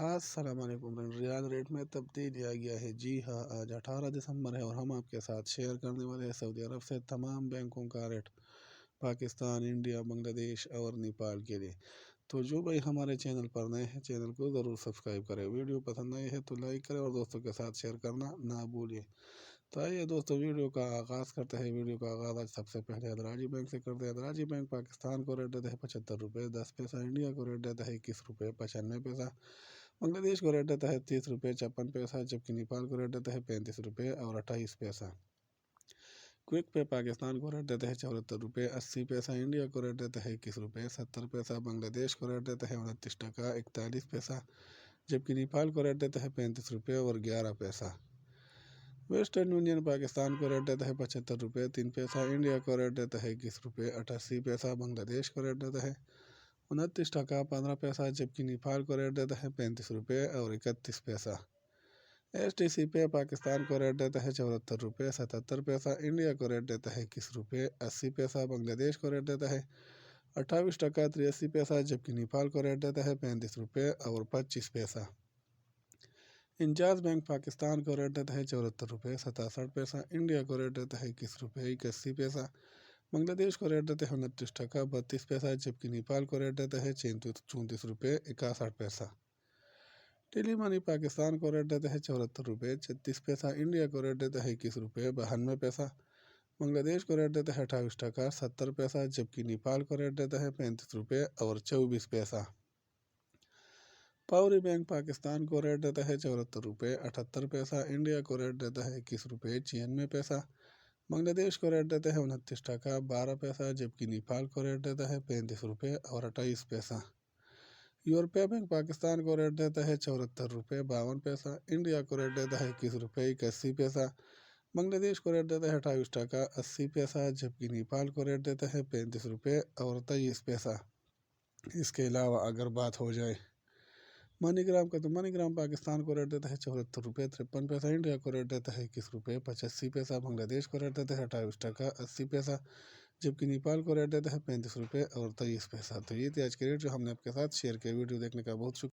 अस्सलामुअलैकुम friend, riyal rate में तब्दीली आ गया है। जी हाँ, आज 18 दिसंबर है और हम आपके साथ शेयर करने वाले हैं सऊदी अरब से तमाम बैंकों का रेट पाकिस्तान, इंडिया, बांग्लादेश और नेपाल के लिए। तो जो भाई हमारे चैनल पर नए हैं, चैनल को ज़रूर सब्सक्राइब करें। वीडियो पसंद आई है तो लाइक करें और दोस्तों के साथ शेयर करना ना भूलिए। तो आइए दोस्तों, वीडियो का आगाज़ करते हैं। वीडियो का आगाज़ आज सबसे पहले अदराजी बैंक से करते हैं। अदराजी बैंक पाकिस्तान को रेट देता है 75 रुपये 10 पैसा, इंडिया को रेट देता है 21 रुपये 95 पैसा, बांग्लादेश को रेट देता है 30 रुपये 56 पैसा, जबकि नेपाल को रेट देता है 35 रुपये और 28 पैसा। क्विक पे पाकिस्तान को रेट देता है 74 रुपये 80 पैसा, इंडिया को रेट देता है 21 रुपये 70 पैसा, बांग्लादेश को रेट देता है 29 टका 41 पैसा, जबकि नेपाल को रेट देता है 35 रुपये और 11 पैसा। वेस्टर्न यूनियन पाकिस्तान को रेट देता है 75 रुपये 3 पैसा, इंडिया को रेट देता है 21 रुपये 88 पैसा, बांग्लादेश को रेट देता है 29 टका 15 पैसा, जबकि नेपाल को रेट देता है 35 रुपये और 31 पैसा। STC पे पाकिस्तान को रेट देता है 74 रुपये 77 पैसा, इंडिया को रेट देता है 21 रुपये 80 पैसा, बांग्लादेश को रेट देता है 28 टका 83 पैसा, जबकि नेपाल को रेट देता है 35 रुपये और 25 पैसा। इंजाज बैंक पाकिस्तान को रेट देता है 74 रुपये 67 पैसा, इंडिया को रेट देता है 21 रुपये 81 पैसा, बांग्लादेश को रेट देते हैं 29 टका 32 पैसा, जबकि नेपाल को रेट देता है 34 रुपये 61 पैसा। टेली मनी पाकिस्तान को रेट देता है 74 रुपये 36 पैसा, इंडिया को रेट देता है 21 रुपये 92 पैसा, बांग्लादेश को रेट देता है 28 टका 70 पैसा, जबकि नेपाल को रेट देता है 35 रुपये और 24 पैसा। पावरी बैंक पाकिस्तान को रेट देता है 74 रुपये 78 पैसा, इंडिया को रेट देता है 21 रुपये 96 पैसा, बांग्लादेश को रेट देता है 29 टका 12 पैसा, जबकि नेपाल को रेट देता है 35 रुपये और 28 पैसा। यूरोपीय बैंक पाकिस्तान को रेट देता है 74 रुपये 52 पैसा, इंडिया को रेट देता है 21 रुपये 81 पैसा, बांग्लादेश को रेट देता है 28 टका 80 पैसा, जबकि नेपाल को रेट देता है 35 रुपये और 23 पैसा। इसके अलावा अगर बात हो जाए मनीग्राम का, तो मनीग्राम पाकिस्तान को रेट देता है 74 रुपये 53 पैसा, इंडिया को रेट देता है 21 रुपये 85 पैसा, बांग्लादेश को रेट देता है 28 टका 80 पैसा, जबकि नेपाल को रेट देता है 35 रुपये और 23 पैसा। तो ये थी आज की रेट जो हमने आपके साथ शेयर किया। वीडियो देखने का बहुत शुक्रिया।